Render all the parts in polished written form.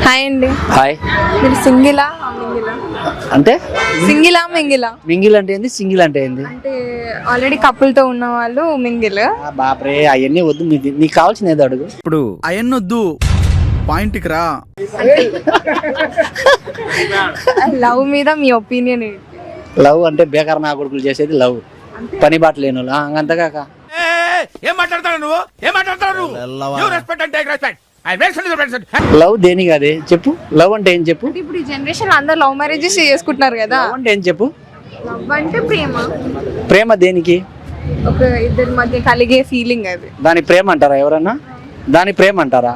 Hi అండి. Hi. మీరు సింగిలా మింగిలా? అంటే సింగిలా మింగిలా మింగిల్ అంటే ఏంది, సింగిల్ అంటే ఏంది? అంటే ఆల్రెడీ కపుల్ తో ఉన్న వాళ్ళు మింగిల్. బాప్రే అవన్నీ వద్దు, నీకు కావాల్సిన ఏదో అడుగు. ఇప్పుడు అయన్నొద్దు, పాయింట్కి రా. లవ్ మీద మీ ఒపీనియన్ ఏంటి? లవ్ అంటే బేకార నా కొడుకులు చేసేది లవ్, పని బాట లేను అంతగాక. ఏం మాట్లాడతావు నువ్వు? ఏం మాట్లాడతావు నువ్వు? You respect and take respect. I make sense of respect. Love దేనికి అదే చెప్పు. లవ్ అంటే ఏం చెప్పు. అంటే ఇప్పుడు ఈ జనరేషన్ అందరు లవ్ మ్యారేజెస్ చేసుకుంటున్నారు కదా. లవ్ అంటే ఏం చెప్పు. లవ్ అంటే ప్రేమ, ప్రేమ దేనికి? ఒక ఇద్దరి మధ్య కలిగే ఫీలింగ్ అది. దాని ప్రేమ అంటారా ఎవరన్నా? దాని ప్రేమ అంటారా?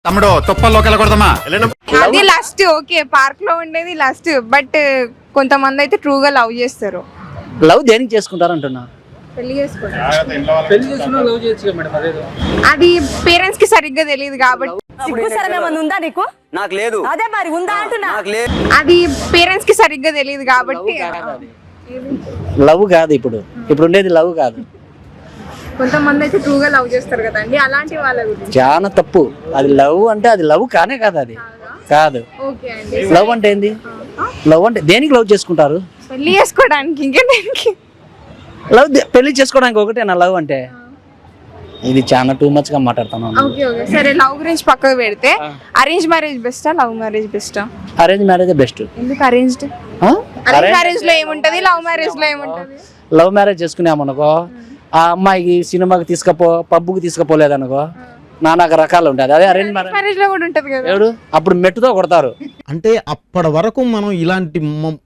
తమ్ముడు తొప్పల్లోకి వెళ్ళకూడదమ్మా. అది లస్ట్. ఓకే, పార్క్ లో ఉండేది లస్ట్, బట్ కొంతమంది అయితే ట్రూగా లవ్ చేస్తారు. లవ్ దేనికి చేసుకుంటారు అంటున్నా? పెళ్లి చేసుకోవడం. అది పేరెంట్స్ కి సరిగ్గా తెలియదు కాబట్టి. ఉందా నీకు? నాకు లేదు. అదే మరి ఉందా అంటున్నా. అది పేరెంట్స్ కి సరిగ్గా తెలియదు కాబట్టి. లవ్ కాదు ఇప్పుడు ఉండేది లవ్ కాదు. కొంతమంది అయితే ట్రూగా లవ్ చేస్తారు కదండి, అలాంటి వాళ్ళ గురించి. చాలా తప్పు. అది లవ్ అంటే అది లవ్ కానే కాదు, అది కాదు. ఓకే అండి. లవ్ అంటే ఏంది? లవ్ అంటే దేనికి లవ్ చేసుకుంటారు? పెళ్లి చేసుకోవడానికి. ఇంకా దేనికి లవ్? పెళ్లి చేసుకోవడానికి ఒకటేనా లవ్ అంటే? ఇది చాలా టూ మచ్ గా మాట్లాడుతున్నాను. ఓకే ఓకే సరే, లవ్ గురించి పక్కకు పెడితే అరేంజ్ మ్యారేజ్ బెస్టా, లవ్ మ్యారేజ్ బెస్టా? Arrange marriage best. ఎందుకు అరేంజ్డ్? అరేంజ్ మ్యారేజ్ లో ఏముంటది, లవ్ మ్యారేజ్ లో ఏముంటది? లవ్ మ్యారేజ్ చేసుకున్నామనుకో, ఆ అమ్మాయికి సినిమాకి తీసుకపో, పబ్బుకి తీసుకుపోలేదనుకో, నానా రకాలు ఉంటుంది. అదే అరేంజ్ మ్యారేజ్ లో కూడా ఉంటది కదా. ఎవడు అప్పుడు మెట్టుతో కొడతారు. అంటే అప్పటి వరకు మనం ఇలాంటి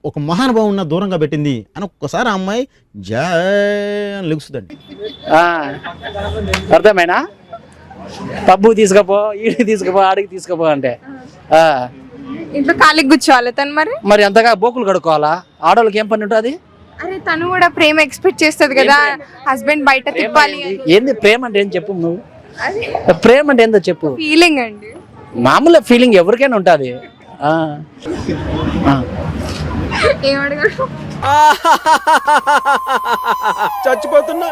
ఒక మహానుభావున్న దూరంగా పెట్టింది అని ఒక్కసారి ఆ అమ్మాయి లెగుస్తుందండి. అర్థమైనా? పబ్బుకి తీసుకపో, ఈడికి తీసుకపో, ఆడికి తీసుకపో అంటే ఇంట్లో ఖాళీకి కూర్చోవాలి తను. మరి అంతగా బోకులు కడుక్కోవాలా? ఆడవాళ్ళకి ఏం పని ఉంటుంది? అరే తను కూడా ప్రేమ ఎక్స్పెక్ట్ చేస్తుంది కదా, హస్బెండ్ బయట తిప్పాలి. ఏంది ప్రేమ అంటే? ఏం చెప్పు నువ్వు. ప్రేమ అంటే ఏందో చెప్పు. ఫీలింగ్ అండి, మామూలు ఫీలింగ్ ఎవరికైనా ఉంటుంది. ఏమడగడు. చచ్చిపోతున్నా.